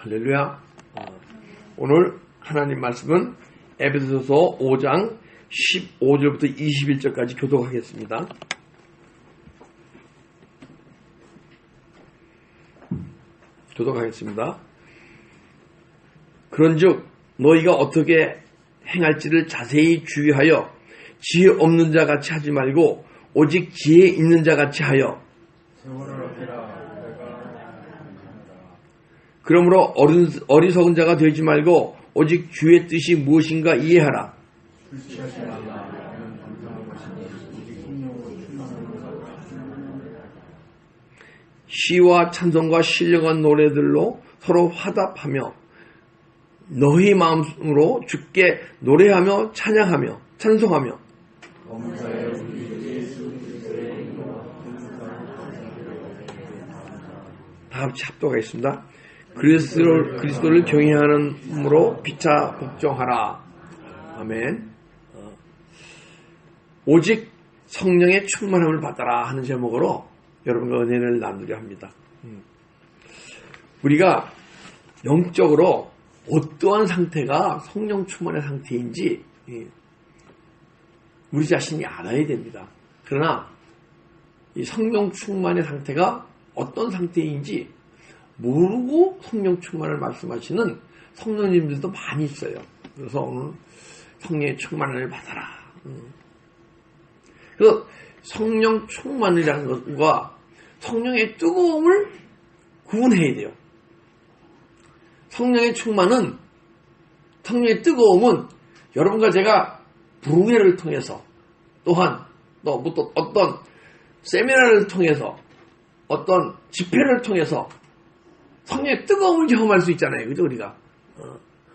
할렐루야. 오늘 하나님 말씀은 에베소서 5장 15절부터 21절까지 교독하겠습니다. 그런즉 너희가 어떻게 행할지를 자세히 주의하여 지혜 없는 자 같이 하지 말고 오직 지혜 있는 자 같이 하여 그러므로 어리석은 자가 되지 말고 오직 주의 뜻이 무엇인가 이해하라. 시와 찬송과 신령한 노래들로 서로 화답하며 너희 마음으로 주께 노래하며 찬양하며 찬송하며 다 같이 합독하겠습니다. 그리스도를 경외하는으로 피차 복종하라. 아멘. 오직 성령의 충만함을 받아라 하는 제목으로 여러분과 은혜를 나누려 합니다. 우리가 영적으로 어떠한 상태가 성령 충만의 상태인지 우리 자신이 알아야 됩니다. 그러나 이 성령 충만의 상태가 어떤 상태인지 모르고 성령 충만을 말씀하시는 성령님들도 많이 있어요. 그래서 오늘 성령의 충만을 받아라. 그래서 성령 충만이라는 것과 성령의 뜨거움을 구분해야 돼요. 성령의 충만은, 성령의 뜨거움은 여러분과 제가 부흥회를 통해서 또한 또 어떤 세미나를 통해서 어떤 집회를 통해서 성령의 뜨거움을 경험할 수 있잖아요. 그죠? 우리가.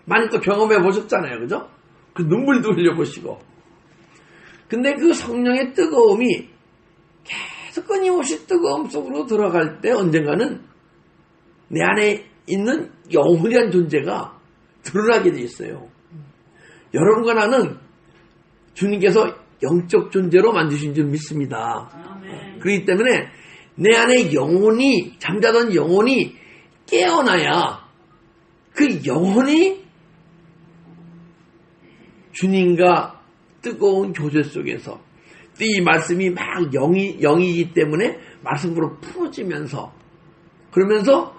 많이 또 경험해 보셨잖아요. 그죠? 그 눈물도 흘려보시고. 근데 그 성령의 뜨거움이 계속 끊임없이 뜨거움 속으로 들어갈 때 언젠가는 내 안에 있는 영혼이란 존재가 드러나게 돼 있어요. 여러분과 나는 주님께서 영적 존재로 만드신 줄 믿습니다. 아멘. 그렇기 때문에 내 안에 영혼이, 잠자던 영혼이 깨어나야 그 영혼이 주님과 뜨거운 교제 속에서 이 말씀이 막 영이기 때문에 말씀으로 풀어지면서 그러면서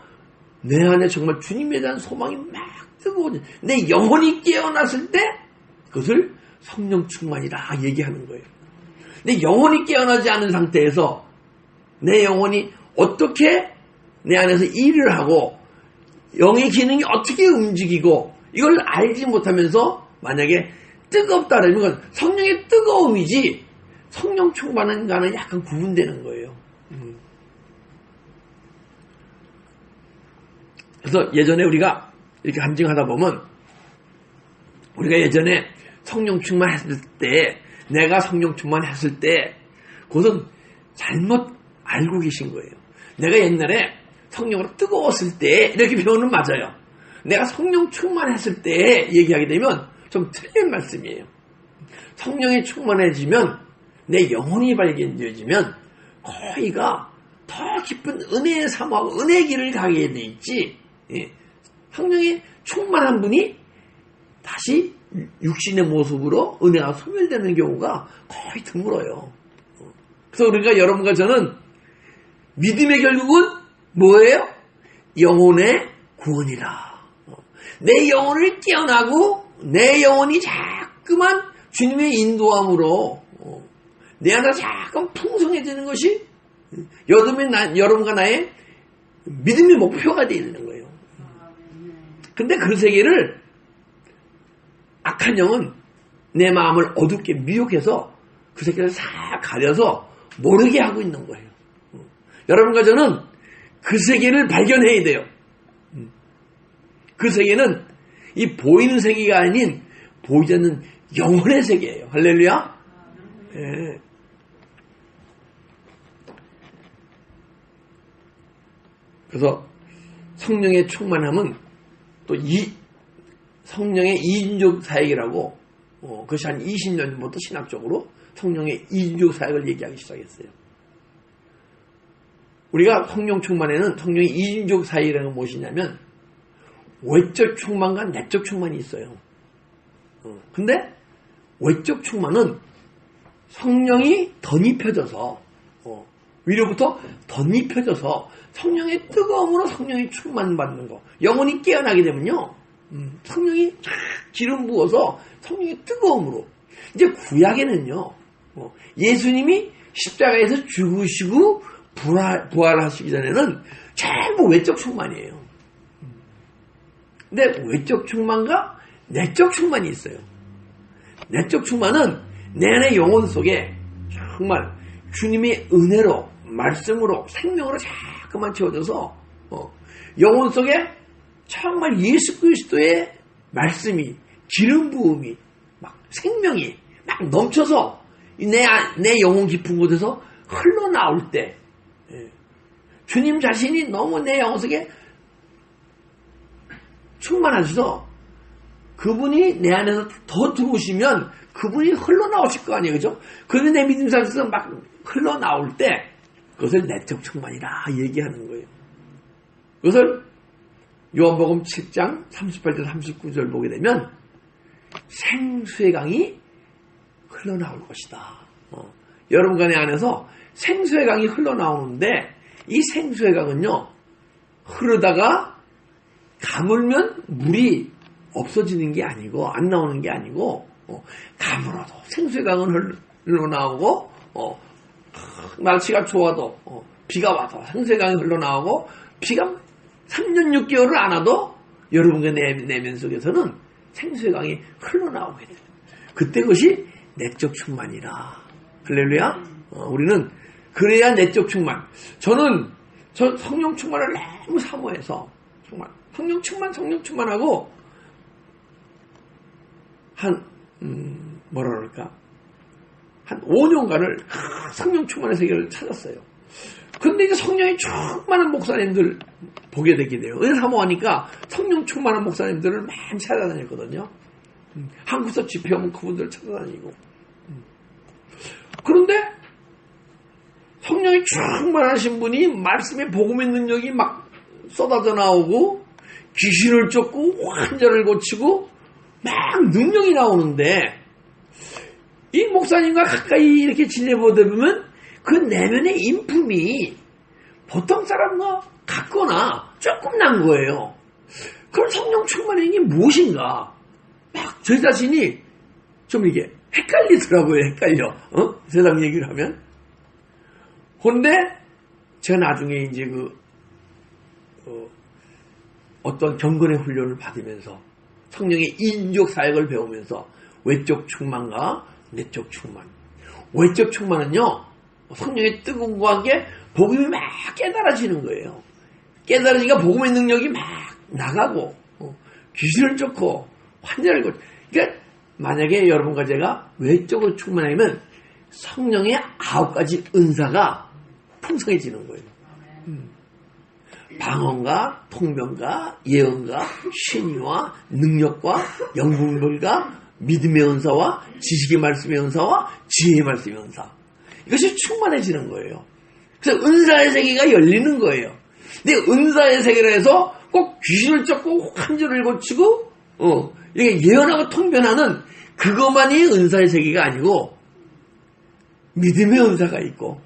내 안에 정말 주님에 대한 소망이 막 뜨거워져. 내 영혼이 깨어났을 때 그것을 성령 충만이라 얘기하는 거예요. 내 영혼이 깨어나지 않은 상태에서 내 영혼이 어떻게 내 안에서 일을 하고 영의 기능이 어떻게 움직이고 이걸 알지 못하면서 만약에 뜨겁다라는 건 성령의 뜨거움이지 성령 충만은가는 약간 구분되는 거예요. 그래서 예전에 우리가 이렇게 간증하다 보면 우리가 예전에 성령 충만했을 때 내가 성령 충만했을 때 그것은 잘못 알고 계신 거예요. 내가 옛날에 성령으로 뜨거웠을 때 이렇게 표현은 맞아요. 내가 성령 충만했을 때 얘기하게 되면 좀 틀린 말씀이에요. 성령이 충만해지면 내 영혼이 발견되어지면 거기가 더 깊은 은혜의 삶하고 은혜의 길을 가게 돼 있지. 성령이 충만한 분이 다시 육신의 모습으로 은혜가 소멸되는 경우가 거의 드물어요. 그래서 우리가 여러분과 저는 믿음의 결국은 뭐예요? 영혼의 구원이라. 내 영혼을 깨어나고 내 영혼이 자꾸만 주님의 인도함으로 내 안에서 자꾸 풍성해지는 것이 여러분과 나의 믿음의 목표가 되어 있는 거예요. 근데 그 세계를 악한 영은 내 마음을 어둡게 미혹해서 그 세계를 싹 가려서 모르게 하고 있는 거예요. 여러분과 저는 그 세계를 발견해야 돼요. 그 세계는 이 보이는 세계가 아닌 보이지 않는 영혼의 세계예요. 할렐루야. 네. 그래서 성령의 충만함은 또 성령의 이인적 사역이라고 그것이 한 20년 전부터 신학적으로 성령의 이인적 사역을 얘기하기 시작했어요. 우리가 성령 충만에는 성령의 이인적 사역이라는 건 무엇이냐면 외적 충만과 내적 충만이 있어요. 근데 외적 충만은 성령이 덧입혀져서 위로부터 덧입혀져서 성령의 뜨거움으로 성령이 충만받는 거. 영혼이 깨어나게 되면요. 성령이 기름 부어서 성령의 뜨거움으로. 이제 구약에는요. 예수님이 십자가에서 죽으시고 부활하시기 전에는 전부 외적 충만이에요. 근데 외적 충만과 내적 충만이 있어요. 내적 충만은 내 안의 영혼 속에 정말 주님의 은혜로 말씀으로 생명으로 자꾸만 채워져서 영혼 속에 정말 예수 그리스도의 말씀이 기름 부음이 막 생명이 막 넘쳐서 내 영혼 깊은 곳에서 흘러나올 때 주님 자신이 너무 내 영혼 속에 충만하셔서 그분이 내 안에서 더 들어오시면 그분이 흘러나오실 거 아니에요. 그죠? 그런데 내 믿음 속에서 막 흘러나올 때 그것을 내적 충만이라 얘기하는 거예요. 그것을 요한복음 7장 38절 39절 보게 되면 생수의 강이 흘러나올 것이다. 여러분과 내 안에서 생수의 강이 흘러나오는데 이 생수의 강은요. 흐르다가 가물면 물이 없어지는 게 아니고 안 나오는 게 아니고 가물어도 생수의 강은 흘러나오고 날씨가 좋아도 비가 와도 생수의 강이 흘러나오고 비가 3년 6개월을 안 와도 여러분의 내면 속에서는 생수의 강이 흘러나오게 돼요. 그때 그것이 내적 충만이라. 할렐루야. 우리는 그래야 내적 충만. 저는 성령 충만을 너무 사모해서 정말 성령 충만하고 한 뭐라 그럴까 한 5년간을 성령 충만의 세계를 찾았어요. 근데 이제 성령이 충만한 목사님들 보게 되게 돼요. 왜 사모하니까 성령 충만한 목사님들을 많이 찾아다녔거든요. 한국서 집회하면 그분들 찾아다니고. 그런데 성령이 충만하신 분이 말씀의 복음의 능력이 막 쏟아져 나오고 귀신을 쫓고 환자를 고치고 막 능력이 나오는데 이 목사님과 가까이 이렇게 지내보다 보면 그 내면의 인품이 보통 사람과 같거나 조금 난 거예요. 그럼 성령 충만의 게 무엇인가? 막 저 자신이 좀 이게 헷갈리더라고요. 헷갈려. 세상 얘기를 하면. 그런데 제가 나중에 이제 어떤 경건의 훈련을 받으면서 성령의 인적 사역을 배우면서 외적 충만과 내적 충만. 외적 충만은요. 성령의 뜨거움과 함께 복음이 막 깨달아지는 거예요. 깨달아지니까 복음의 능력이 막 나가고 귀신을 쫓고 환자를 고치고. 그러니까 만약에 여러분과 제가 외적으로 충만하면 성령의 9가지 은사가 풍성해지는 거예요. 방언과 통변과 예언과 신의와 능력과 영분별과 믿음의 은사와 지식의 말씀의 은사와 지혜의 말씀의 은사. 이것이 충만해지는 거예요. 그래서 은사의 세계가 열리는 거예요. 근데 은사의 세계로 해서 꼭 귀신을 쫓고 환자를 고치고 이렇게 예언하고 통변하는 그것만이 은사의 세계가 아니고 믿음의 은사가 있고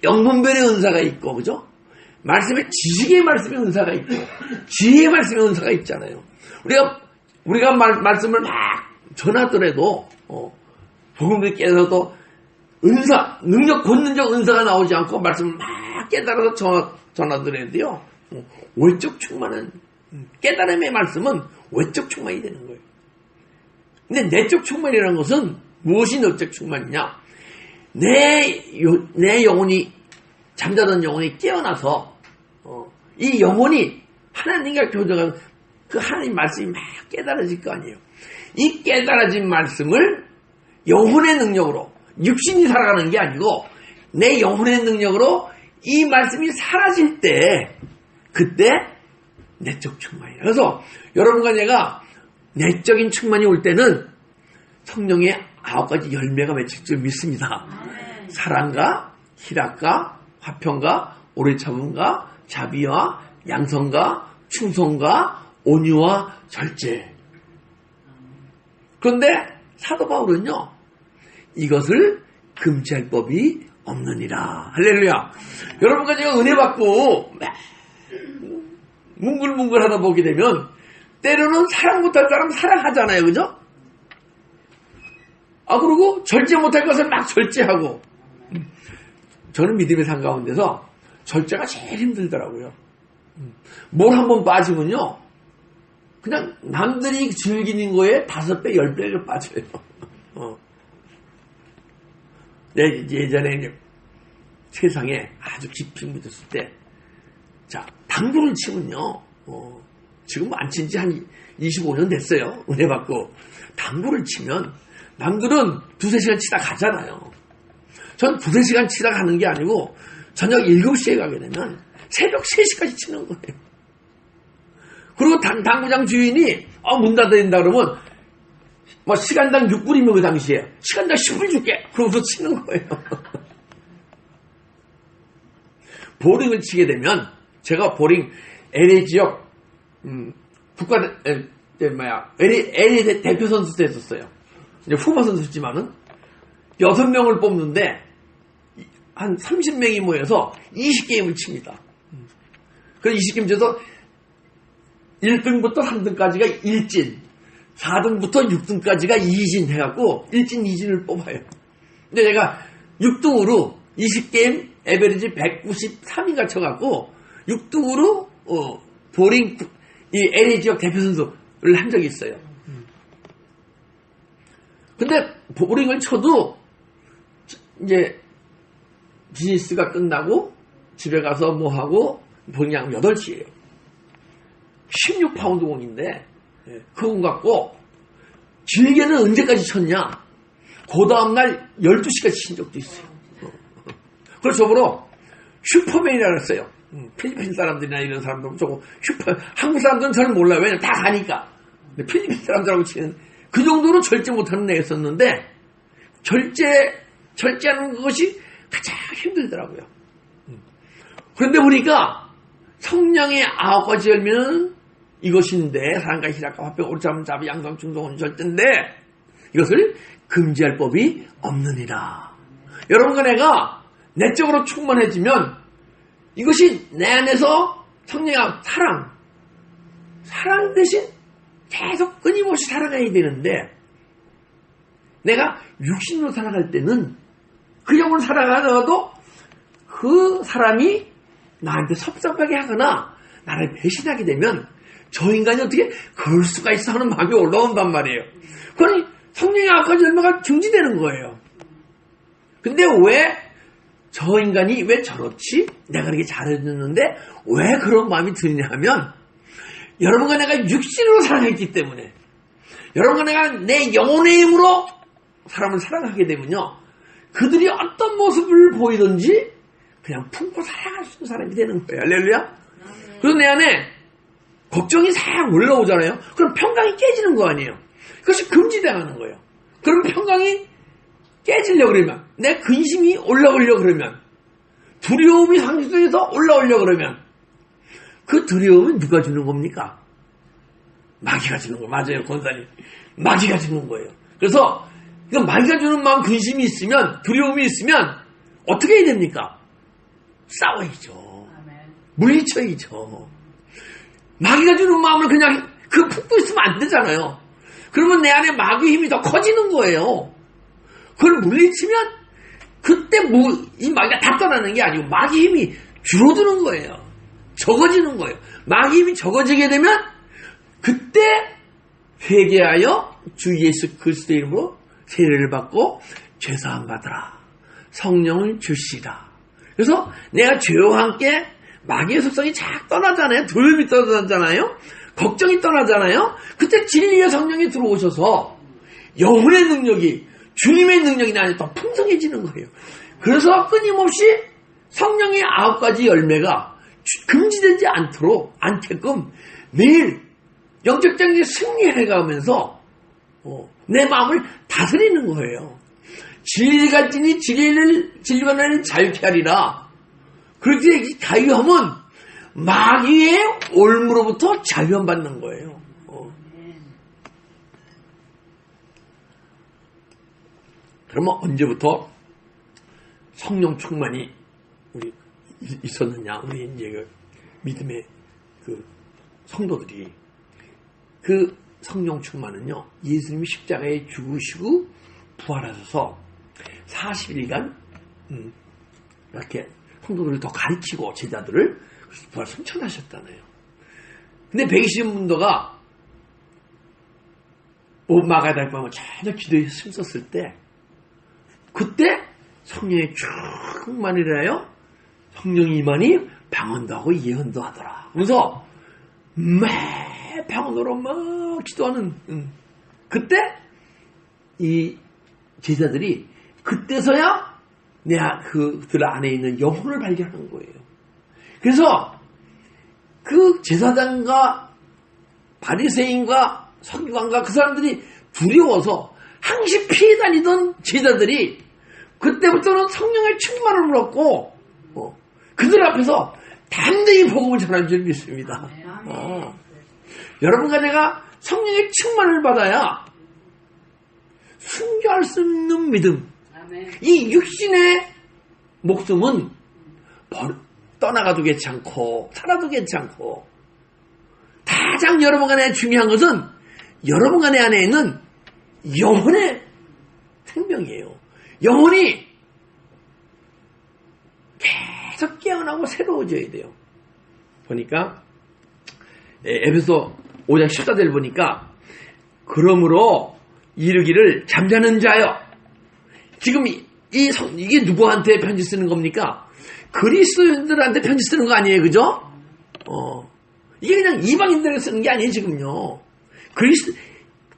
영분별의 은사가 있고 그죠? 말씀의 지식의 말씀의 은사가 있고 지혜의 말씀의 은사가 있잖아요. 우리가 말씀을 막 전하더라도 복음을 깨달아도 은사, 능력, 권능적 은사가 나오지 않고 말씀을 막 깨달아서 전하더라도요. 외적 충만은 깨달음의 말씀은 외적 충만이 되는 거예요. 근데 내적 충만이라는 것은 무엇이 내적 충만이냐? 내 영혼이 잠자던 영혼이 깨어나서 이 영혼이 하나님과 교제하는 그 하나님 말씀이 막 깨달아질 거 아니에요. 이 깨달아진 말씀을 영혼의 능력으로 육신이 살아가는 게 아니고 내 영혼의 능력으로 이 말씀이 사라질 때 그때 내적 충만이에요. 그래서 여러분과 제가 내적인 충만이 올 때는 성령의 9가지 열매가 맺힐 줄 믿습니다. 사랑과 희락과 화평과 오래 참음과 자비와 양성과 충성과 온유와 절제. 그런데 사도 바울은요, 이것을 금지할 법이 없느니라. 할렐루야. 여러분과 제가 은혜 받고 뭉글뭉글 하다 보게 되면 때로는 사랑 못할 사람 사랑하잖아요. 그죠? 그리고 절제 못할 것을 막 절제하고. 저는 믿음의 삶 가운데서 절제가 제일 힘들더라고요. 뭘 한번 빠지면요, 그냥 남들이 즐기는 거에 5배, 10배를 빠져요. 예전에 세상에 아주 깊이 묻었을 때, 자, 당구를 치면요, 지금 안 친 지 한 25년 됐어요. 은혜 받고. 당구를 치면 남들은 2-3시간 치다 가잖아요. 전 2-3시간 치다 가는 게 아니고 저녁 7시에 가게 되면 새벽 3시까지 치는 거예요. 그리고 당구장 주인이 문 닫아야 된다 그러면 시간당 6불이면 그 당시에 시간당 10불 줄게. 그러고서 치는 거예요. 보링을 치게 되면 제가 보링 LA 지역 LA 대표 선수도 했었어요. 이제 후보 선수지만은 6명을 뽑는데 한 30명이 모여서 20게임을 칩니다. 그래서 20게임 쳐서 1등부터 3등까지가 1진, 4등부터 6등까지가 2진 해갖고 1진, 2진을 뽑아요. 근데 제가 6등으로 20게임 에버리지 193인가 쳐갖고 6등으로 보링 이 LA 지역 대표 선수를 한 적이 있어요. 근데 보링을 쳐도 이제 비즈니스가 끝나고 집에 가서 뭐 하고 보링이 한 8시에요. 16파운드 공인데 그 공 갖고 길게는 언제까지 쳤냐? 그 다음날 12시까지 친 적도 있어요. 그래서 저보러 슈퍼맨이라고 했어요. 필리핀 사람들이나 이런 사람들은 조금 한국 사람들은 잘 몰라요. 왜냐면 다 가니까. 근데 필리핀 사람들하고 치는 그 정도로 절제 못하는 애였었는데 절제하는 것이 가장 힘들더라고요. 그런데 보니까 성령의 9가지 열매는 이것인데 사랑과 희락과 화평 오르참 자비 양성 충성 절제인데 이것을 금지할 법이 없느니라. 여러분과 내가 내적으로 충만해지면 이것이 내 안에서 성령의 사랑 대신 계속 끊임없이 살아가야 되는데 내가 육신으로 살아갈 때는 그 영으로 살아가더라도 그 사람이 나한테 섭섭하게 하거나 나를 배신하게 되면 저 인간이 어떻게 그럴 수가 있어 하는 마음이 올라온단 말이에요. 그러니 성령의 9가지 열매가 증지되는 거예요. 근데 왜 저 인간이 왜 저렇지? 내가 이렇게 잘해줬는데 왜 그런 마음이 드냐 하면 여러분과 내가 육신으로 살아있기 때문에 여러분과 내가 내 영혼의 힘으로 사람을 사랑하게 되면요 그들이 어떤 모습을 보이든지 그냥 품고 살아갈 수 있는 사람이 되는 거예요. 할렐루야. 그래서 내 안에 걱정이 싹 올라오잖아요. 그럼 평강이 깨지는 거 아니에요. 그것이 금지당하는 거예요. 그럼 평강이 깨지려고 그러면 내 근심이 올라오려고 그러면 두려움이 상식에서 올라오려고 그러면 그 두려움은 누가 주는 겁니까? 마귀가 주는 거 맞아요. 권사님. 마귀가 주는 거예요. 그래서 마귀가 주는 마음 근심이 있으면 두려움이 있으면 어떻게 해야 됩니까? 싸워야죠. 물리쳐야죠. 마귀가 주는 마음을 그냥 품고 있으면 안 되잖아요. 그러면 내 안에 마귀 힘이 더 커지는 거예요. 그걸 물리치면 그때 이 마귀가 다 떠나는 게 아니고 마귀 힘이 줄어드는 거예요. 적어지는 거예요. 마귀 힘이 적어지게 되면 그때 회개하여 주 예수 그리스도의 이름으로 세례를 받고 죄사함 받으라. 성령을 주시라. 그래서 내가 죄와 함께 마귀의 속성이 착 떠나잖아요. 두려움이 떠나잖아요. 걱정이 떠나잖아요. 그때 진리의 성령이 들어오셔서 영혼의 능력이 주님의 능력이 나 안에 더 풍성해지는 거예요. 그래서 끊임없이 성령의 9가지 열매가 금지되지 않게끔 매일 영적 장기에 승리해가면서 내 마음을 다스리는 거예요. 진리가 진리가 나를 자유케 하리라. 그렇게 가유하면 마귀의 올무로부터 자유함받는 거예요. 그러면 언제부터 성령 충만이 우리 있었느냐? 우리 이제 그 믿음의 그 성도들이 그 성령 충만은요, 예수님이 십자가에 죽으시고 부활하셔서 40일간 이렇게 성도들을 더 가르치고 제자들을 부활 선천하셨잖아요. 근데 120문도가 마가다락 밤에 전혀 기도에 힘썼을 때, 그때 성령의 충만이라요, 성령이 임하니 방언도 하고 예언도 하더라. 그래서 매 방언으로 막 기도하는, 그때 이 제자들이 그때서야 그들 안에 있는 영혼을 발견하는 거예요. 그래서 그 제사장과 바리새인과 서기관과 그 사람들이 두려워서 항시 피해 다니던 제자들이 그때부터는 성령의 충만을 얻고 그들 앞에서 담대히 복음을 전한 줄 믿습니다. 여러분과 내가 성령의 충만을 받아야 순교할 수 있는 믿음, 이 육신의 목숨은 떠나가도 괜찮고 살아도 괜찮고, 가장 여러분과 내 중요한 것은 여러분과 내 안에 있는 영혼의 생명이에요. 영혼이 계속 깨어나고 새로워져야 돼요. 보니까 에베소 5장 14절을 보니까, 그러므로 이르기를 잠자는 자여. 지금 이게 누구한테 편지 쓰는 겁니까? 그리스도인들한테 편지 쓰는 거 아니에요, 그죠? 이게 그냥 이방인들에게 쓰는 게 아니에요, 지금요.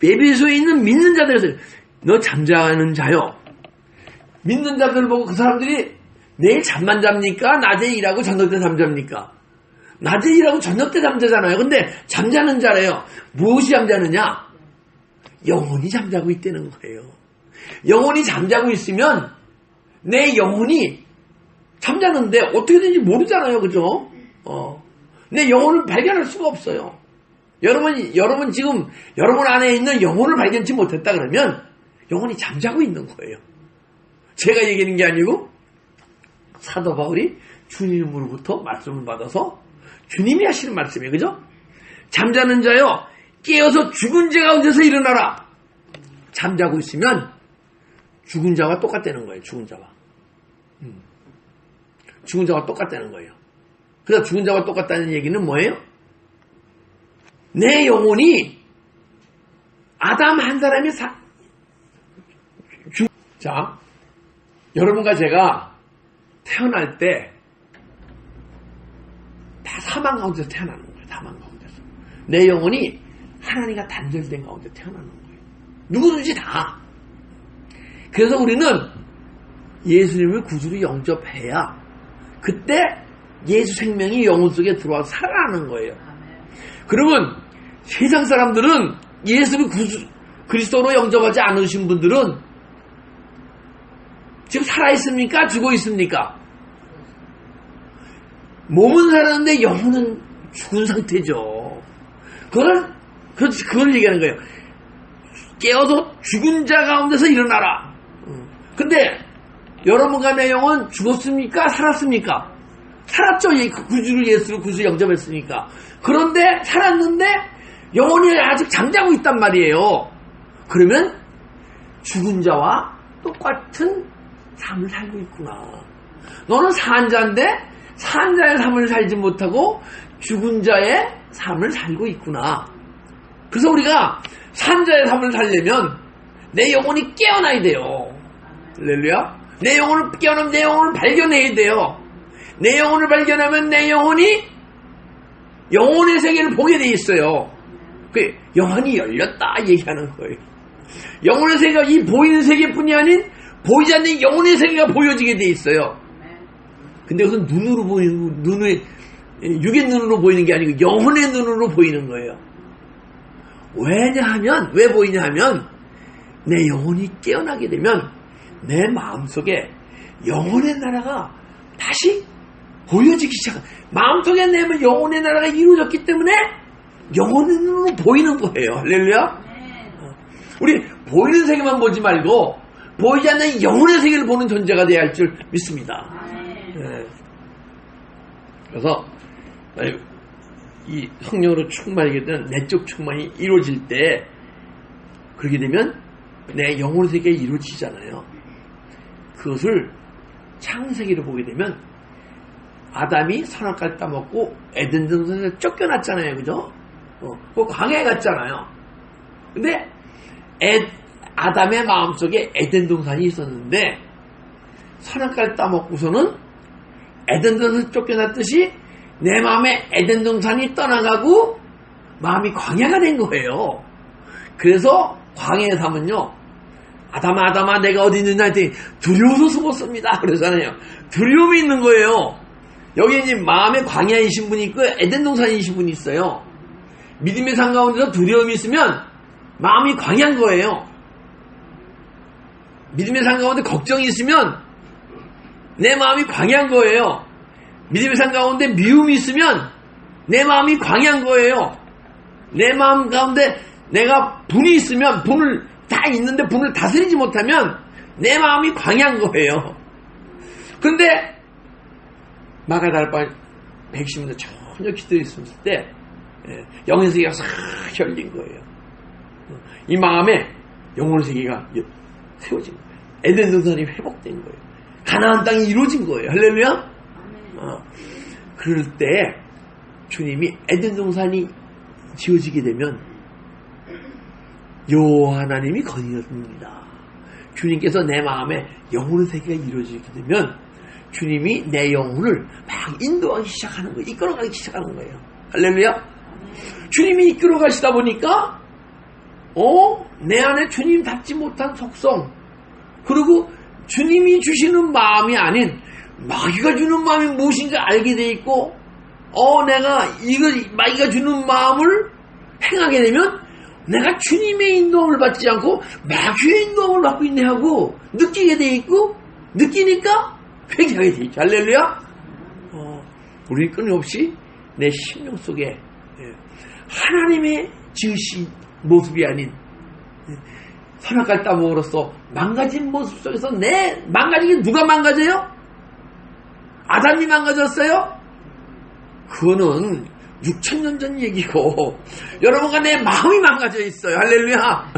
에베소에 있는 믿는 자들에서, 너 잠자는 자요. 믿는 자들 보고 그 사람들이 내일 잠만 잡니까? 낮에 일하고 저녁 때 잠잡니까? 낮에 일하고 저녁 때 잠자잖아요. 근데 잠자는 자래요. 무엇이 잠자느냐? 영혼이 잠자고 있다는 거예요. 영혼이 잠자고 있으면 내 영혼이 잠자는데 어떻게 되는지 모르잖아요, 그죠? 내 영혼을 발견할 수가 없어요. 여러분 지금 여러분 안에 있는 영혼을 발견치 못했다 그러면 영혼이 잠자고 있는 거예요. 제가 얘기하는 게 아니고 사도 바울이 주님으로부터 말씀을 받아서 주님이 하시는 말씀이에요, 그죠? 잠자는 자여 깨어서 죽은 자 가운데서 일어나라. 잠자고 있으면 죽은 자와 똑같다는 거예요. 죽은 자와 똑같다는 거예요. 그래서 죽은 자와 똑같다는 얘기는 뭐예요? 내 영혼이 아담 한 사람이 자, 여러분과 제가 태어날 때 다 사망 가운데서 태어나는 거예요. 사망 가운데서. 내 영혼이 하나님과 단절된 가운데 태어나는 거예요. 누구든지 다. 그래서 우리는 예수님을 구주로 영접해야 그때 예수 생명이 영혼 속에 들어와서 살아나는 거예요. 그러면 세상 사람들은 예수를 그리스도로 영접하지 않으신 분들은 지금 살아있습니까? 죽어 있습니까? 몸은 살았는데 영혼은 죽은 상태죠. 그걸 얘기하는 거예요. 깨어서 죽은 자 가운데서 일어나라. 근데 여러분과 내 영혼 죽었습니까? 살았습니까? 살았죠. 구주를 예수를 구주 영접했으니까. 그런데 살았는데 영혼이 아직 잠자고 있단 말이에요. 그러면 죽은 자와 똑같은 삶을 살고 있구나. 너는 산 자인데 산 자의 삶을 살지 못하고 죽은 자의 삶을 살고 있구나. 그래서 우리가 산 자의 삶을 살려면 내 영혼이 깨어나야 돼요. 할렐루야. 내 영혼을 깨어나면 내 영혼을 발견해야 돼요. 내 영혼을 발견하면 내 영혼이 영혼의 세계를 보게 돼 있어요. 그 영혼이 열렸다 얘기하는 거예요. 영혼의 세계가 이 보이는 세계뿐이 아닌 보이지 않는 영혼의 세계가 보여지게 돼 있어요. 근데 그것은 눈으로 보이는, 육의 눈으로 보이는 게 아니고 영혼의 눈으로 보이는 거예요. 왜 보이냐 하면 내 영혼이 깨어나게 되면 내 마음속에 영혼의 나라가 다시 보여지기 시작. 마음속에 내면 영혼의 나라가 이루어졌기 때문에 영혼의 눈으로 보이는 거예요. 할렐루야. 우리 보이는 세계만 보지 말고 보이지 않는 영혼의 세계를 보는 존재가 되어야 할 줄 믿습니다. 네. 그래서 이 성령으로 충만하게 되는 내적 충만이 이루어질 때 그렇게 되면 내 영혼의 세계가 이루어지잖아요. 그것을 창세기를 보게 되면 아담이 선악과를 따먹고 에덴 동산에서 쫓겨났잖아요. 그죠? 그 광야에 갔잖아요. 근데 아담의 마음속에 에덴 동산이 있었는데 선악과를 따먹고서는 에덴 동산에서 쫓겨났듯이 내 마음에 에덴 동산이 떠나가고 마음이 광야가 된 거예요. 그래서 광야에 사면요, 아담아 내가 어디 있느냐 했더니 두려워서 숨었습니다 그러잖아요. 두려움이 있는 거예요. 여기 이제 마음의 광야이신 분이 있고 에덴 동산이신 분이 있어요. 믿음의 산 가운데서 두려움이 있으면 마음이 광야인 거예요. 믿음의 산 가운데 걱정이 있으면 내 마음이 광야인 거예요. 믿음의 산 가운데 미움이 있으면 내 마음이 광야인 거예요. 내 마음 가운데 내가 분이 있으면 분을 다 있는데 분을 다스리지 못하면 내 마음이 광야인 거예요. 그런데 마가다락방 110년도 전혀 기도에 있을 때 영의 세계가 싹 열린 거예요. 이 마음에 영혼의 세계가 세워진 거예요. 에덴 동산이 회복된 거예요. 가나안 땅이 이루어진 거예요. 할렐루야. 그럴 때 주님이 에덴 동산이 지어지게 되면 여호와 하나님이 거니었습니다. 주님께서 내 마음에 영혼의 세계가 이루어지게 되면 주님이 내 영혼을 막 인도하기 시작하는 거예요. 이끌어가기 시작하는 거예요. 할렐루야. 주님이 이끌어가시다 보니까 내 안에 주님 닿지 못한 속성, 그리고 주님이 주시는 마음이 아닌 마귀가 주는 마음이 무엇인가 알게 돼 있고 내가 마귀가 주는 마음을 행하게 되면 내가 주님의 인도함을 받지 않고 마귀의 인도함을 받고 있네 하고 느끼게 돼 있고, 느끼니까 회개하게 돼 있죠. 할렐루야. 우리 끊임없이 내 심령 속에 하나님의 지으신 모습이 아닌 선악과를 따먹으로써 망가진 모습 속에서 내 망가지게 누가 망가져요? 아담이 망가졌어요? 그거는 6,000년 전 얘기고 여러분과 내 마음이 망가져 있어요. 할렐루야.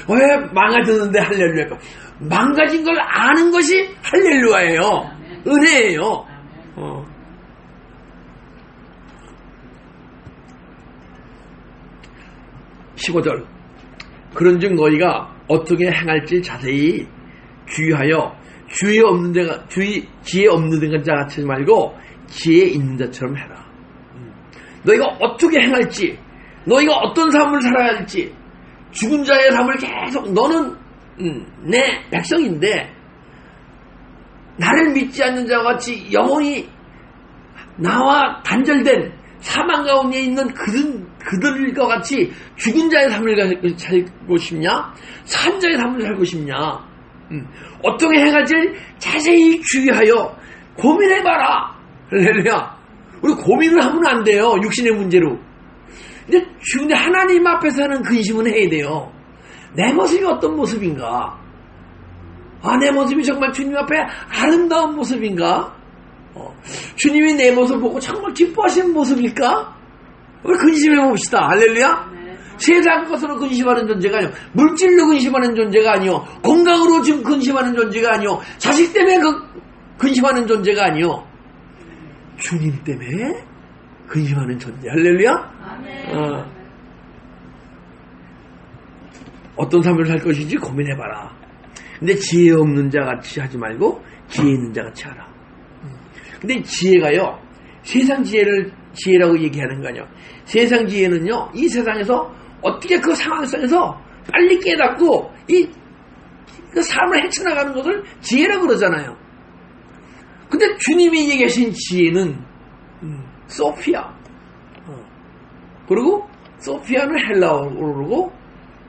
왜 망가졌는데 할렐루야. 망가진 걸 아는 것이 할렐루야예요. 은혜예요. 15절 그런즉 너희가 어떻게 행할지 자세히 주의하여 지혜 없는 자 같이 말고 지혜 있는 자처럼 해라. 너희가 어떻게 행할지, 너희가 어떤 삶을 살아야 할지, 죽은 자의 삶을 계속, 너는 내 백성인데 나를 믿지 않는 자와 같이 영원히 나와 단절된 사망 가운데 있는 그들과 같이 죽은 자의 삶을 살고 싶냐? 산 자의 삶을 살고 싶냐? 어떻게 행할지를 자세히 주의하여 고민해봐라. 할렐루야. 우리 고민을 하면 안 돼요. 육신의 문제로. 근데 하나님 앞에서는 근심은 해야 돼요. 내 모습이 어떤 모습인가? 내 모습이 정말 주님 앞에 아름다운 모습인가? 주님이 내 모습을 보고 정말 기뻐하시는 모습일까? 우리 근심해 봅시다. 할렐루야. 세상 것으로 근심하는 존재가 아니요, 물질로 근심하는 존재가 아니요, 건강으로 지금 근심하는 존재가 아니요, 자식 때문에 근심하는 존재가 아니요, 주님 때문에 근심하는 존재. 할렐루야. 어떤 삶을 살 것인지 고민해봐라. 근데 지혜 없는 자 같이 하지 말고 지혜 있는 자 같이 하라. 근데 지혜가요, 세상 지혜라고 얘기하는 거 아니에요. 세상 지혜는요, 이 세상에서 어떻게 그 상황 속에서 빨리 깨닫고 그 삶을 헤쳐나가는 것을 지혜라고 그러잖아요. 근데 주님이 얘기하신 지혜는 소피아. 그리고 소피아는 헬라어로 그러고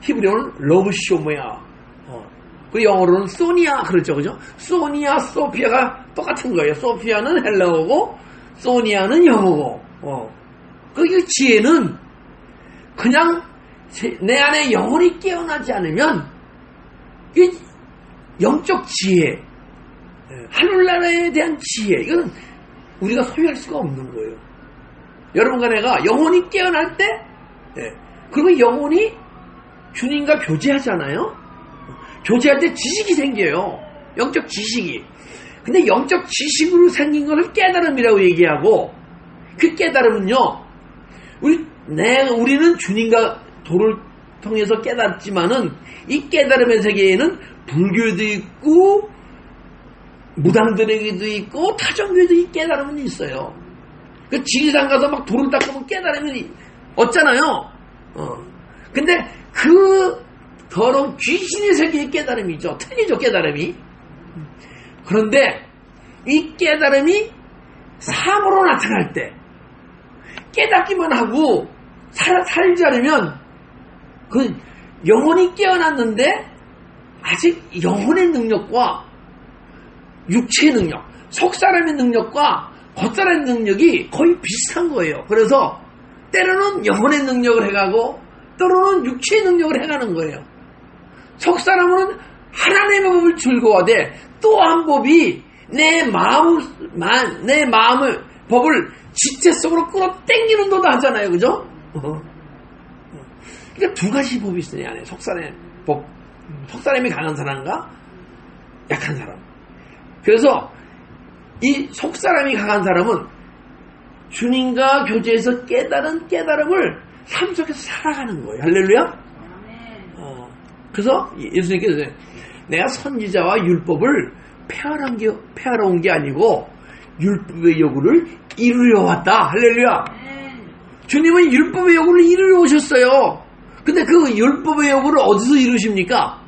히브리어는 러브쇼모야. 그 영어로는 소니아 그렇죠, 그죠? 소니아, 소피아가 똑같은 거예요. 소피아는 헬라어고 소니아는 영어고. 그 지혜는 그냥 내 안에 영혼이 깨어나지 않으면 영적 지혜, 하늘나라에 대한 지혜, 이건 우리가 소유할 수가 없는 거예요. 여러분과 내가 영혼이 깨어날 때, 그리고 영혼이 주님과 교제하잖아요. 교제할 때 지식이 생겨요. 영적 지식이. 근데 영적 지식으로 생긴 것을 깨달음이라고 얘기하고, 그 깨달음은요, 우리는 주님과 도를 통해서 깨닫지만은, 이 깨달음의 세계에는 불교도 있고, 무당들에게도 있고, 타종교에도 이 깨달음은 있어요. 그 지리산 가서 막 돌을 닦으면 깨달음이 없잖아요. 근데 그 더러운 귀신의 세계의 깨달음이죠. 틀리죠, 깨달음이. 그런데 이 깨달음이 삶으로 나타날 때, 깨닫기만 하고 살지 않으면 그 영혼이 깨어났는데 아직 영혼의 능력과 육체의 능력, 속사람의 능력과 겉사람의 능력이 거의 비슷한 거예요. 그래서 때로는 영혼의 능력을 해가고 때로는 육체의 능력을 해가는 거예요. 속사람은 하나님의 법을 즐거워하되 또 한 법이 내 마음을 법을 지체 속으로 끌어당기는 도다 하잖아요. 그죠? 그러니까 두 가지 법이 있어요. 안에 속사람의 법, 속사람이 강한 사람과 약한 사람. 그래서 이 속사람이 강한 사람은 주님과 교제에서 깨달은 깨달음을 삶 속에서 살아가는 거예요. 할렐루야? 그래서 예수님께서 내가 선지자와 율법을 폐하러 온 게 아니고 율법의 요구를 이루려 왔다. 할렐루야. 주님은 율법의 요구를 이루려 오셨어요. 근데 그 율법의 요구를 어디서 이루십니까?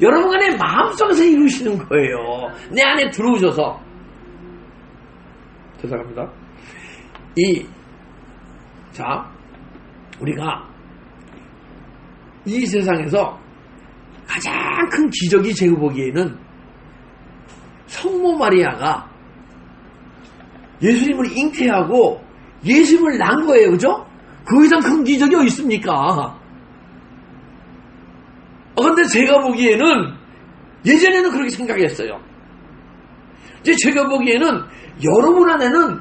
여러분 간의 마음속에서 이루시는 거예요. 내 안에 들어오셔서. 죄송합니다. 우리가 이 세상에서 가장 큰 기적이 제가 보기에는 성모 마리아가 예수님을 잉태하고 예수님을 낳은 거예요. 그죠? 그 이상 큰 기적이 어디 있습니까? 근데 제가 보기에는 예전에는 그렇게 생각했어요. 이제 제가 보기에는 여러분 안에는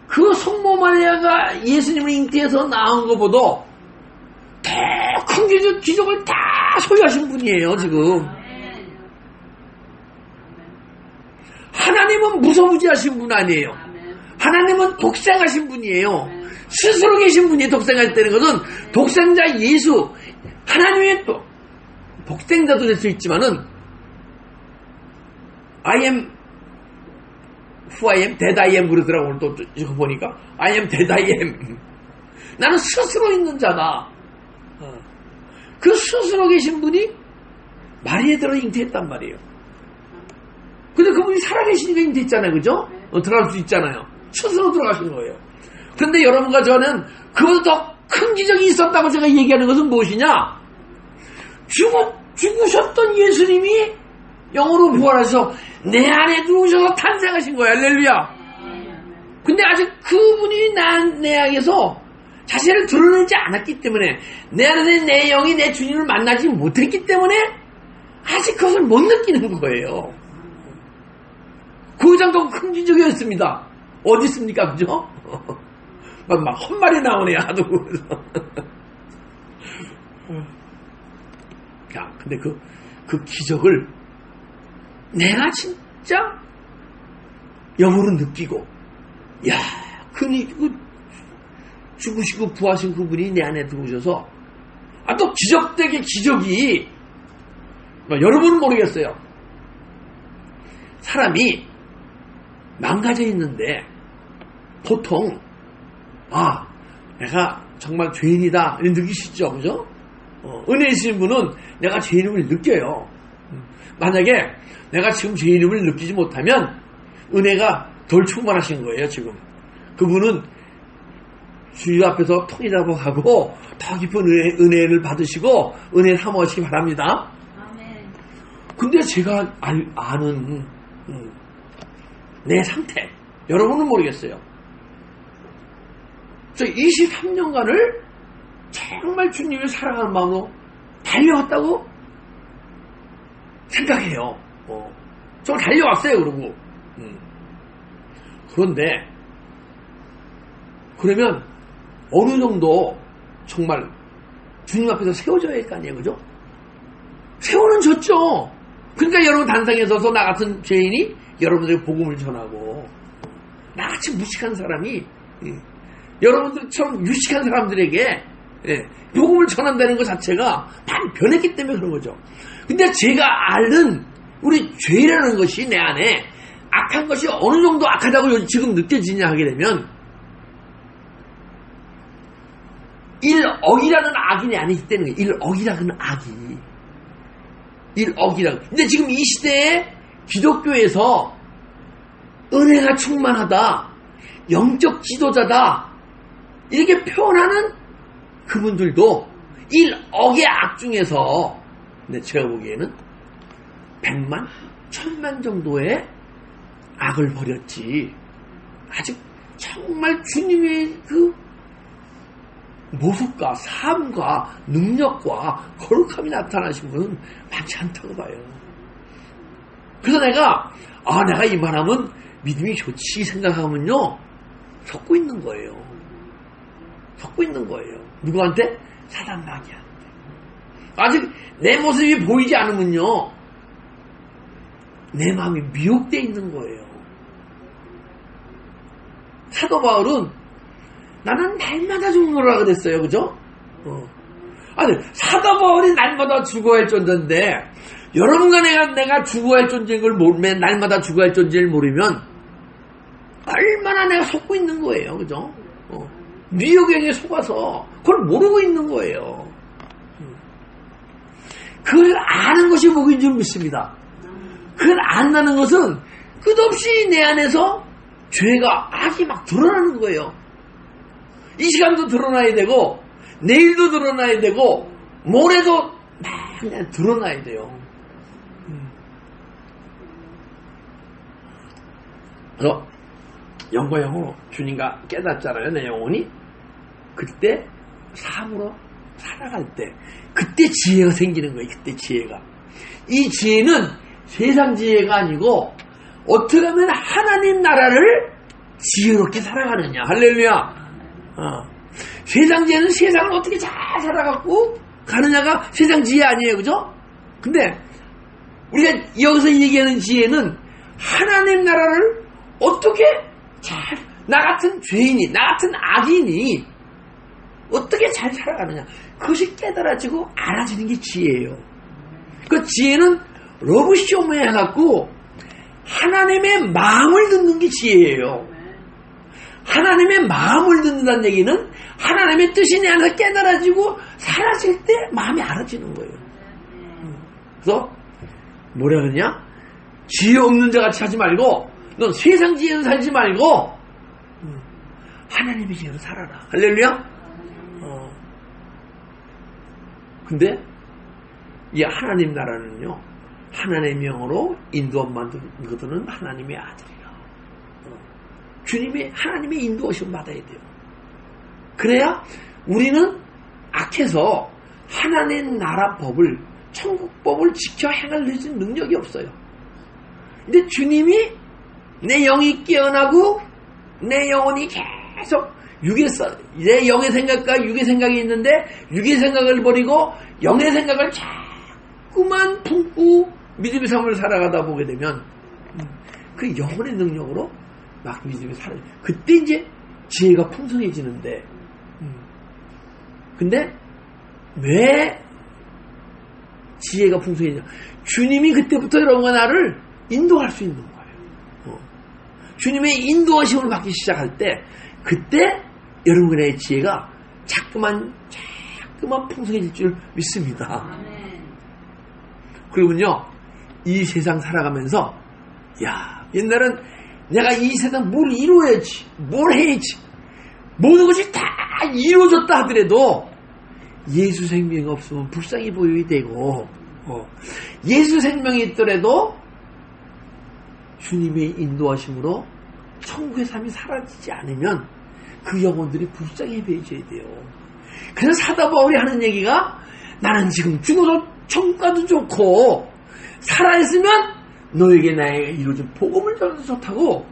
그 성모 마리아가 예수님을 잉태해서 낳은 것보다 더 큰 기적을 다 소유하신 분이에요. 지금 하나님은 무소부지하신 분 아니에요. 하나님은 독생하신 분이에요. 스스로 계신 분이 독생할 때는 것은 독생자 예수, 하나님의 독생자도 될 수 있지만은 I am who I am, that I am 그러더라고. 오늘 또 이거 보니까 I am that I am. 나는 스스로 있는 자다. 그 스스로 계신 분이 마리아에 들어 잉태했단 말이에요. 근데 그분이 살아계시니까 잉태했잖아요. 그죠? 들어갈 수 있잖아요. 스스로 들어가신 거예요. 근데 여러분과 저는 그보다 더 큰 기적이 있었다고 제가 얘기하는 것은 무엇이냐? 죽으셨던 예수님이 영으로 부활해서 내 안에 들어오셔서 탄생하신 거예요. 할렐루야. 근데 아직 그분이 내 안에서 자신을 드러내지 않았기 때문에 내 안에 내 영이 내 주님을 만나지 못했기 때문에 아직 그것을 못 느끼는 거예요. 그 정도 큰 기적이었습니다. 어디 있습니까? 그죠? 막 헛말이 나오네 하도. 야, 근데 그 기적을 내가 진짜 영으로 느끼고, 야, 죽으시고 부하신 그분이 내 안에 들어오셔서, 또 기적되게 기적이, 여러분은 모르겠어요. 사람이 망가져 있는데, 보통, 내가 정말 죄인이다, 이런 느끼시죠, 그죠? 은혜 있으신 분은 내가 죄인임을 느껴요. 만약에 내가 지금 죄인임을 느끼지 못하면 은혜가 덜 충만하신 거예요, 지금. 그분은 주님 앞에서 통일하고 가고 더 깊은 은혜를 받으시고 은혜 사모하시기 바랍니다. 근데 제가 아는 내 상태, 여러분은 모르겠어요. 저 23년간을 정말 주님을 사랑하는 마음으로 달려왔다고 생각해요. 저 달려왔어요, 그러고. 그런데, 그러면 어느 정도 정말 주님 앞에서 세워져야 할 거 아니에요, 그죠? 세워는 졌죠. 그러니까 여러분 단상에 서서 나 같은 죄인이 여러분들에게 복음을 전하고, 나같이 무식한 사람이 여러분들처럼 유식한 사람들에게 복음을 전한다는 것 자체가 변했기 때문에 그런 거죠. 근데 제가 아는 우리 죄라는 것이 내 안에 악한 것이 어느 정도 악하다고 지금 느껴지냐 하게 되면 1억이라는 악이 내 안에 있다는 거예요. 1억이라는 악이. 1억이라는. 근데 지금 이 시대에 기독교에서 은혜가 충만하다, 영적 지도자다, 이렇게 표현하는 그분들도 1억의 악 중에서 제가 보기에는 100만, 1000만 정도의 악을 벌였지, 아직 정말 주님의 그 모습과 삶과 능력과 거룩함이 나타나신 분은 많지 않다고 봐요. 그래서 내가 이만하면 믿음이 좋지 생각하면요, 섞고 있는 거예요. 섞고 있는 거예요. 누구한테? 사단 마귀한테. 아직 내 모습이 보이지 않으면요, 내 마음이 미혹되어 있는 거예요. 사도 바울은 나는 날마다 죽노라 그랬어요. 그죠? 아니, 사도 바울이 날마다 죽어야 할 존재인데, 여러분과 내가 죽어야 할 존재인 걸 모르면, 날마다 죽어야 할 존재를 모르면, 얼마나 내가 속고 있는 거예요. 그죠? 미혹에 속아서, 그걸 모르고 있는 거예요. 그걸 아는 것이 복인 줄 믿습니다. 그걸 안다는 것은 끝없이 내 안에서 죄가, 악이 막 드러나는 거예요. 이 시간도 드러나야 되고, 내일도 드러나야 되고, 모레도 막 그냥 드러나야 돼요. 그래서 영과 영으로 주님과 깨닫잖아요, 내 영혼이. 그때 삶으로 살아갈 때, 그때 지혜가 생기는 거예요. 그때 지혜가. 이 지혜는 세상 지혜가 아니고 어떻게 하면 하나님 나라를 지혜롭게 살아가느냐. 할렐루야. 세상 지혜는 세상을 어떻게 잘 살아가고 가느냐가 세상 지혜 아니에요. 그죠? 근데 우리가 여기서 얘기하는 지혜는 하나님 나라를 어떻게 잘, 나 같은 죄인이, 나 같은 악인이 어떻게 잘 살아가느냐. 그것이 깨달아지고 알아지는 게 지혜예요. 그 지혜는 러브쇼메 해갖고 하나님의 마음을 듣는 게 지혜예요. 하나님의 마음을 듣는다는 얘기는 하나님의 뜻이 내 안에서 깨달아지고 사라질 때 마음이 알아지는 거예요. 그래서 뭐라 그러냐? 지혜 없는 자 같이 하지 말고, 넌 세상 지혜로 살지 말고 하나님의 지혜로 살아라. 할렐루야. 근데 이 하나님 나라는요, 하나님의 명으로 인도함 만든 것들은 하나님의 아들이야. 주님의, 하나님의 인도하심 받아야 돼요. 그래야 우리는 악해서 하나님 나라 법을, 천국법을 지켜 행할 능력이 없어요. 근데 주님이 내 영이 깨어나고 내 영혼이 계속 내 영의 생각과 육의 생각이 있는데, 육의 생각을 버리고 영의 생각을 자꾸만 품고 믿음의 삶을 살아가다 보게 되면 그 영혼의 능력으로 막 믿음이 살아요. 그때 이제 지혜가 풍성해지는데, 근데 왜 지혜가 풍성해지냐? 주님이 그때부터 여러분과 나를 인도할 수 있는 거예요. 주님의 인도하심을 받기 시작할 때, 그때 여러분의 지혜가 자꾸만 풍성해질 줄 믿습니다. 그리고요, 이 세상 살아가면서, 옛날엔 내가 이 세상 뭘 이루어야지, 뭘 해야지, 모든 것이 다 이루어졌다 하더라도 예수 생명이 없으면 불쌍히 보여야 되고, 예수 생명이 있더라도 주님의 인도하심으로 천국의 삶이 사라지지 않으면 그 영혼들이 불쌍히 배져야 돼요. 그래서 사도 바울이 하는 얘기가 나는 지금 죽어도 천국 가도 좋고 살아있으면 너에게 나에게 이루어진 복음을 전해도 좋다고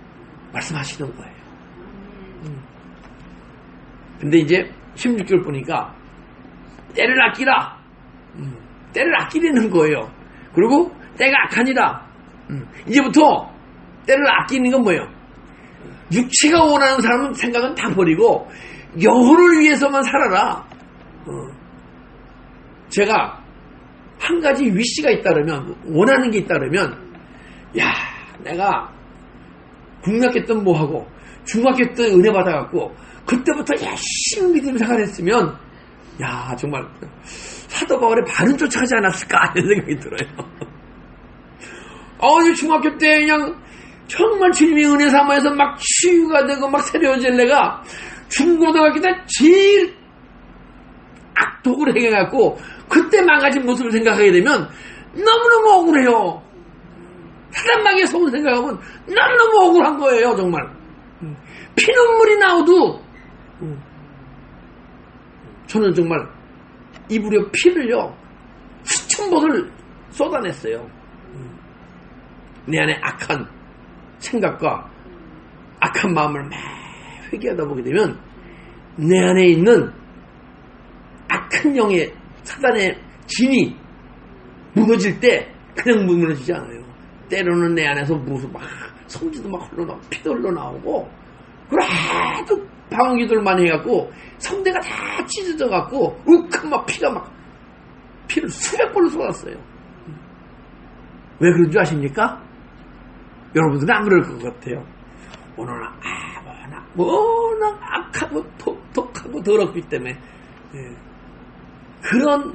말씀하시는 거예요. 근데 이제 16절 보니까 때를 아끼라. 때를 아끼려는 거예요. 그리고 때가 악하니라. 이제부터 때를 아끼는 건 뭐예요? 육체가 원하는 사람은 생각은 다 버리고 영혼을 위해서만 살아라. 제가 한 가지 위시가 있다면 원하는 게 있다면 야 내가 국민학교 때 뭐하고 중학교 때 은혜 받아갖고 그때부터 열심히 믿음 생활했으면 야 정말 사도 바울의 발은 쫓아가지 않았을까 이런 생각이 들어요. 아니 중학교 때 그냥 정말 주님이 은혜 삼아서 막 치유가 되고 막 새로워질 내가 중고등학교 때 제일 악독을 행해갖고 그때 망가진 모습을 생각하게 되면 너무너무 억울해요. 사단마귀의 속을 생각하면 너무너무 억울한 거예요. 정말 피눈물이 나오도 저는 정말 입으로 피를요 수천 번을 쏟아냈어요. 내 안에 악한 생각과 악한 마음을 막 회개하다 보게 되면 내 안에 있는 악한 영의 사단의 진이 무너질 때 그냥 무너지지 않아요. 때로는 내 안에서 무슨 막 성지도 막 흘러나오고 피도 흘러나오고 그리고 하도 방언기도를 많이 해갖고 성대가 다 찢어져갖고 우큰 막 피가 막 피를 수백 번을 쏟았어요. 왜 그런 줄 아십니까? 여러분들은 안 그럴 것 같아요. 오늘은 워낙 악하고 독하고 더럽기 때문에 그런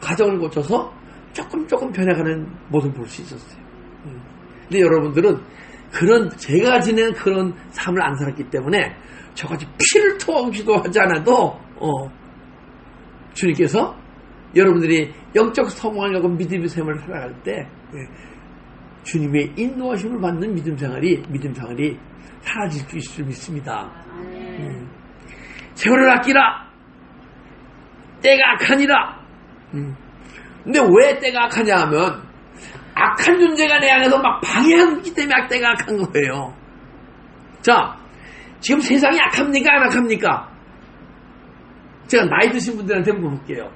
과정을 거쳐서 조금 변해가는 모습을 볼 수 있었어요. 근데 여러분들은 그런 제가 지낸 그런 삶을 안 살았기 때문에 저같이 피를 토하고 기도하지 않아도 주님께서 여러분들이 영적 성공하려고 믿음의 생활을 살아갈 때 주님의 인도하심을 받는 믿음 생활이 사라질 수 있을 줄 믿습니다. 세월을 아끼라. 때가 악하니라. 근데 왜 때가 악하냐 하면 악한 존재가 내 안에서 막 방해하고 있기 때문에 때가 악한 거예요. 자, 지금 세상이 악합니까? 안 악합니까? 제가 나이 드신 분들한테 물어볼게요.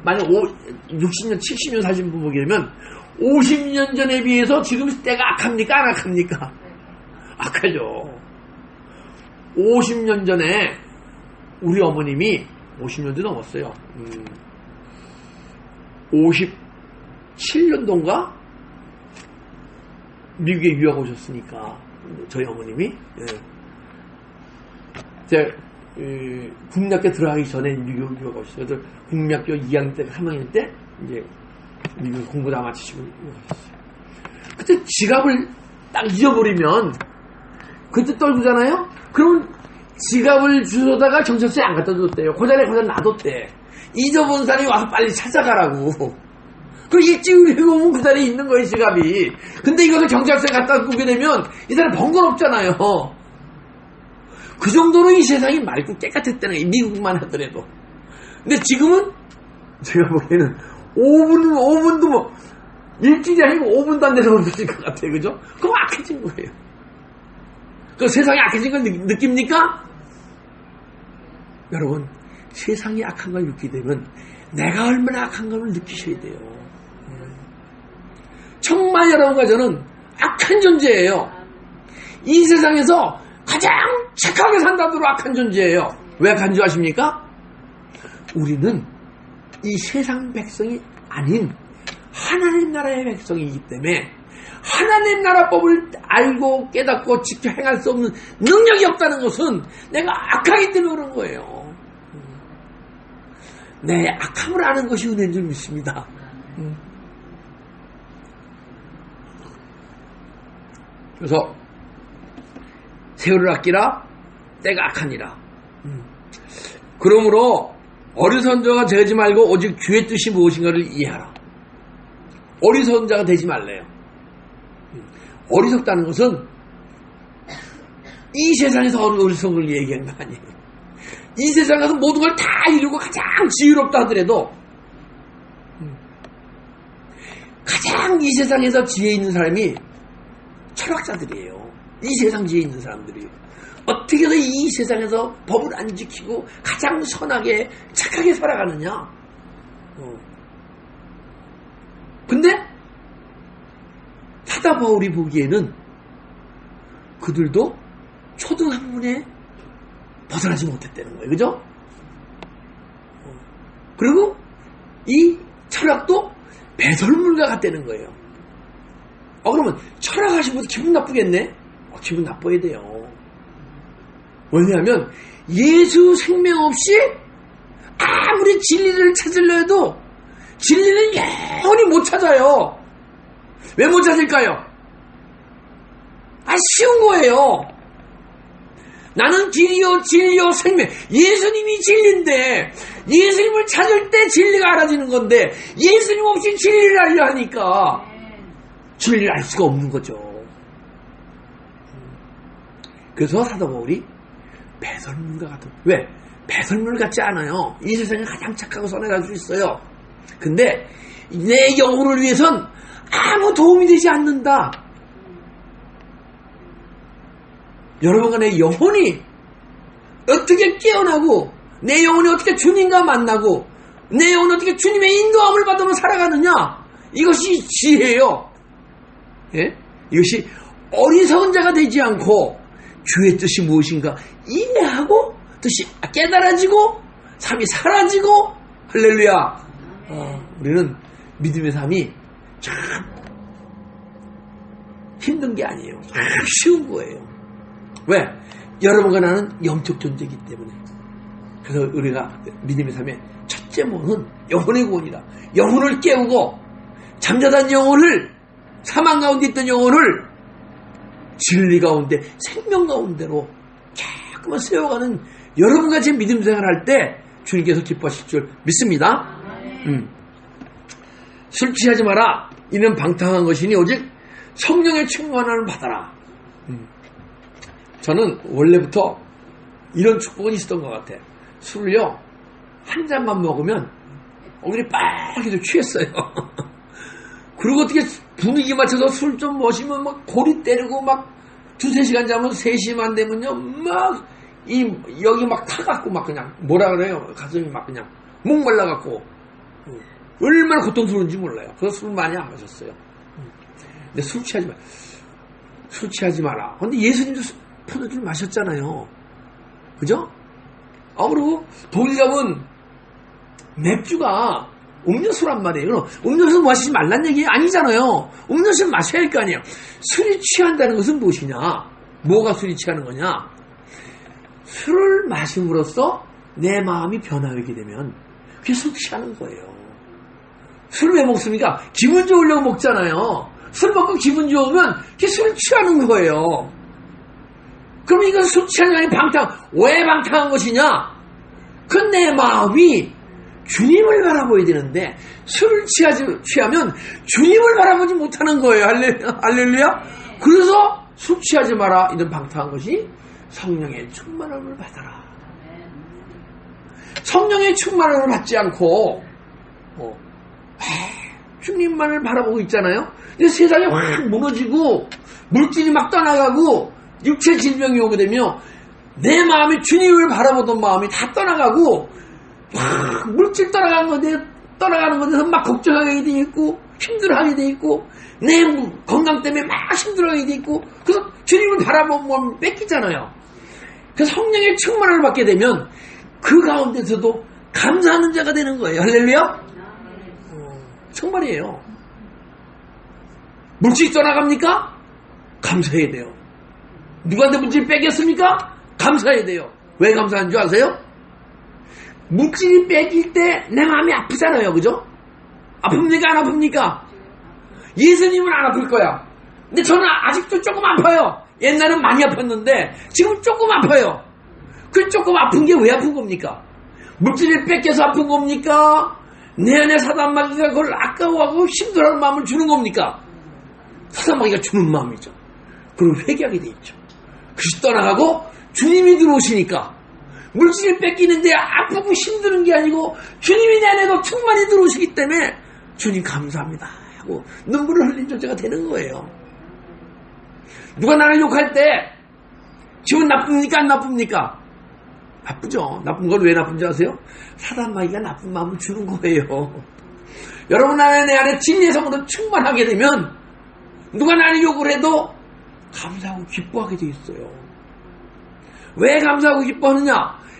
만약 60년, 70년 사신 분 보게 되면 50년 전에 비해서 지금 때가 악합니까? 안 악합니까? 악하죠. 50년 전에 우리 어머님이 50년도 넘었어요. 57년도인가? 미국에 유학 오셨으니까 저희 어머님이 제가 국민학교 들어가기 전에 미국 유학 오셨어요. 국민학교 2학년 때, 3학년 때 이제 미국 공부 다 마치시고 오셨어요. 그때 지갑을 딱 잊어버리면 그때 떨구잖아요. 그러면 지갑을 주워다가 경찰서에 안 갖다 줬대요. 그 자리에 그냥 놔뒀대. 잊어본 사람이 와서 빨리 찾아가라고. 그 일주일 오면 그 자리에 있는 거예요, 지갑이. 근데 이것을 경찰서에 갖다 두게 되면 이 사람 번거롭잖아요. 그 정도로 이 세상이 맑고 깨끗했다는 게 미국만 하더라도. 근데 지금은 제가 보기에는 5분도 뭐 일주일이 아니고 5분도 안 돼서 없어질 것 같아요. 그죠? 그거 악해진 거예요. 그 세상이 악해진 걸 느낍니까? 여러분, 세상이 악한 걸 느끼게 되면 내가 얼마나 악한 걸 느끼셔야 돼요. 정말 여러분과 저는 악한 존재예요. 이 세상에서 가장 착하게 산다도록 악한 존재예요. 왜 악한 줄 아십니까? 우리는 이 세상 백성이 아닌 하나님 나라의 백성이기 때문에 하나님 나라 법을 알고 깨닫고 직접 행할 수 없는 능력이 없다는 것은 내가 악하기 때문에 그런 거예요. 내 악함을 아는 것이 은혜인 줄 믿습니다. 그래서 세월을 아끼라 때가 악하니라. 그러므로 어리석은 자가 죄하지 말고 오직 주의 뜻이 무엇인가를 이해하라. 어리석은 자가 되지 말래요. 어리석다는 것은 이 세상에서 어리석은 걸 얘기한 거 아니에요. 이 세상에서 모든 걸 다 이루고 가장 지혜롭다 하더라도 가장 이 세상에서 지혜 있는 사람이 철학자들이에요. 이 세상 지혜 있는 사람들이 어떻게 해서 이 세상에서 법을 안 지키고 가장 선하게 착하게 살아가느냐. 근데 사도 바울이 보기에는 그들도 초등학문에 벗어나지 못했다는 거예요. 그죠? 그리고 이 철학도 배설물과 같다는 거예요. 그러면 철학하신 분도 기분 나쁘겠네? 기분 나빠야 돼요. 왜냐하면 예수 생명 없이 아무리 진리를 찾으려 해도 진리는 영원히 못 찾아요. 왜 못 찾을까요? 쉬운 거예요. 나는 길이요 진리요 생명. 예수님이 진리인데 예수님을 찾을 때 진리가 알아지는 건데 예수님 없이 진리를 알려 하니까 진리를 알 수가 없는 거죠. 그래서 사도 바울이 배설물과 같은, 왜? 배설물 같지 않아요. 이 세상에 가장 착하고 선해갈 수 있어요. 근데 내 영혼을 위해선 아무 도움이 되지 않는다. 여러분과 내 영혼이 어떻게 깨어나고 내 영혼이 어떻게 주님과 만나고 내 영혼이 어떻게 주님의 인도함을 받으며 살아가느냐, 이것이 지혜예요. 예? 이것이 어리석은 자가 되지 않고 주의 뜻이 무엇인가 이해하고 뜻이 깨달아지고 삶이 사라지고, 할렐루야. 우리는 믿음의 삶이 참 힘든 게 아니에요. 참 쉬운 거예요. 왜? 여러분과 나는 영적 존재이기 때문에. 그래서 우리가 믿음의 삶의 첫째 모는 영혼의 구원이다. 영혼을 깨우고 잠자던 영혼을, 사망 가운데 있던 영혼을 진리 가운데 생명 가운데로 자꾸만 세워가는 여러분과 제 믿음 생활할 때 주님께서 기뻐하실 줄 믿습니다. 술 취하지 마라. 이는 방탕한 것이니 오직 성령의 충만함을 받아라. 저는 원래부터 이런 축복은 있었던 것 같아요. 술을요, 한 잔만 먹으면 얼굴이 빨개져 취했어요. 그리고 어떻게 분위기 맞춰서 술 좀 마시면 막 고리 때리고 막 2-3시간 자면 3시만 되면요, 막 여기 막 타갖고 막 그냥 뭐라 그래요? 가슴이 막 그냥 목말라갖고 얼마나 고통스러운지 몰라요. 그래서 술 많이 안 마셨어요. 근데 술 취하지 마라. 근데 예수님도 포도주를 마셨잖아요. 그죠? 그리고 독일 가면 맥주가 음료수란 말이에요. 그럼 음료수 마시지 말란 얘기 아니잖아요. 음료수는 마셔야 할 거 아니에요. 술이 취한다는 것은 무엇이냐? 뭐가 술이 취하는 거냐? 술을 마심으로써 내 마음이 변화하게 되면 그게 술 취하는 거예요. 술을 왜 먹습니까? 기분 좋으려고 먹잖아요. 술 먹고 기분 좋으면 그게 술 취하는 거예요. 그럼 이건 술 취하는 게 아니라 방탕. 왜 방탕한 것이냐? 그 내 마음이 주님을 바라보야 되는데 술을 취하면 주님을 바라보지 못하는 거예요. 할렐루야. 그래서 술 취하지 마라. 이런 방탕한 것이 성령의 충만함을 받아라. 성령의 충만함을 받지 않고 주님만을 바라보고 있잖아요. 근데 세상이 확 무너지고 물질이 막 떠나가고 육체 질병이 오게 되면 내 마음이 주님을 바라보던 마음이 다 떠나가고 물질 떠나가는 건데서 막 걱정하게 돼 있고 힘들어하게 돼 있고 내 건강 때문에 막 힘들어하게 돼 있고, 그래서 주님을 바라보면 뺏기잖아요. 그래서 성령의 충만함을 받게 되면 그 가운데서도 감사하는 자가 되는 거예요. 할렐루야. 정말이에요. 물질이 떠나갑니까? 감사해야 돼요. 누구한테 물질 뺏겼습니까? 감사해야 돼요. 왜 감사한 줄 아세요? 물질이 뺏길 때 내 마음이 아프잖아요. 그죠? 아픕니까? 안 아픕니까? 예수님은 안 아플 거야. 근데 저는 아직도 조금 아파요. 옛날은 많이 아팠는데 지금 조금 아파요. 그 조금 아픈 게 왜 아픈 겁니까? 물질을 뺏겨서 아픈 겁니까? 내 안에 사단마귀가 그걸 아까워하고 힘들어하는 마음을 주는 겁니까? 사단마귀가 주는 마음이죠. 그리고 회개하게 돼 있죠. 그것이 떠나가고 주님이 들어오시니까 물질을 뺏기는데 아프고 힘드는 게 아니고 주님이 내 안에도 충만히 들어오시기 때문에 주님 감사합니다 하고 눈물을 흘린 존재가 되는 거예요. 누가 나를 욕할 때 기분 나쁩니까? 안 나쁩니까? 나쁘죠. 나쁜 건 왜 나쁜지 아세요? 사단마귀가 나쁜 마음을 주는 거예요. 여러분 안에 내 안에 진리의 성으로 충만하게 되면 누가 나를 욕을 해도 감사하고 기뻐하게 돼 있어요. 왜 감사하고 기뻐하느냐?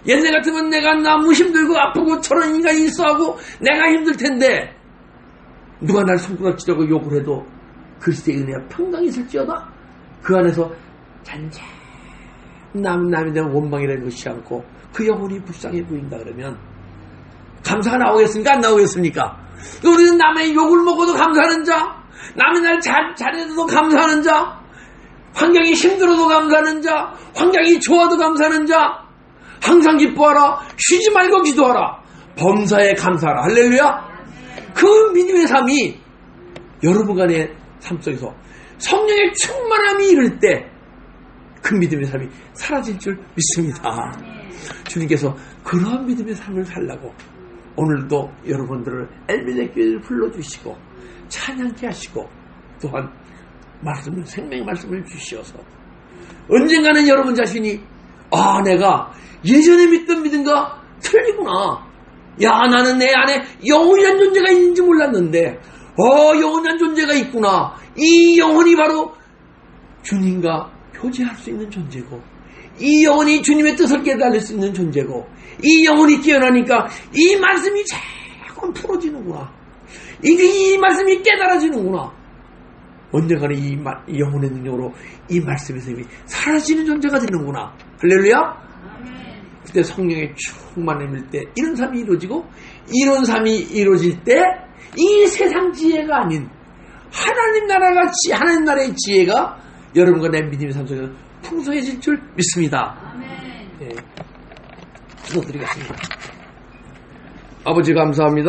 옛날 같으면 내가 너무 힘들고 아프고 저런 인간이 있어하고 내가 힘들 텐데 누가 나를 손가락질하고 욕을 해도 그리스도의 은혜가 평강이 있을지어다 그 안에서 잔잔 남이 되는 원망이라는 것이 않고 그 영혼이 불쌍해 보인다 그러면 감사가 나오겠습니까? 안 나오겠습니까? 우리는 남의 욕을 먹어도 감사하는 자, 남의 날 잘해도 감사하는 자, 환경이 힘들어도 감사하는 자, 환경이 좋아도 감사하는 자, 항상 기뻐하라, 쉬지 말고 기도하라, 범사에 감사하라. 할렐루야. 그 믿음의 삶이 여러분 간의 삶 속에서 성령의 충만함이 이를 때 그 믿음의 삶이 사라질 줄 믿습니다. 주님께서 그러한 믿음의 삶을 살라고 오늘도 여러분들을 엘베네교회를 불러주시고 찬양케 하시고 또한 생명의 말씀을 주시어서 언젠가는 여러분 자신이 내가 예전에 믿던 믿음과 틀리구나. 나는 내 안에 영혼이란 존재가 있는지 몰랐는데 영혼이란 존재가 있구나. 이 영혼이 바로 주님과 교제할 수 있는 존재고 이 영혼이 주님의 뜻을 깨달을 수 있는 존재고 이 영혼이 깨어나니까 이 말씀이 자꾸 풀어지는구나. 이 말씀이 깨달아지는구나. 언젠가는 이 영혼의 능력으로 이 말씀의 셈이 사라지는 존재가 되는구나. 할렐루야. 그때 성령의 충만함일 때 이런 삶이 이루어지고 이런 삶이 이루어질 때 이 세상 지혜가 아닌 하나님 나라의 지혜가 여러분과 내 믿음의 삶 속에서 풍성해질 줄 믿습니다. 네. 기도드리겠습니다. 아버지 감사합니다.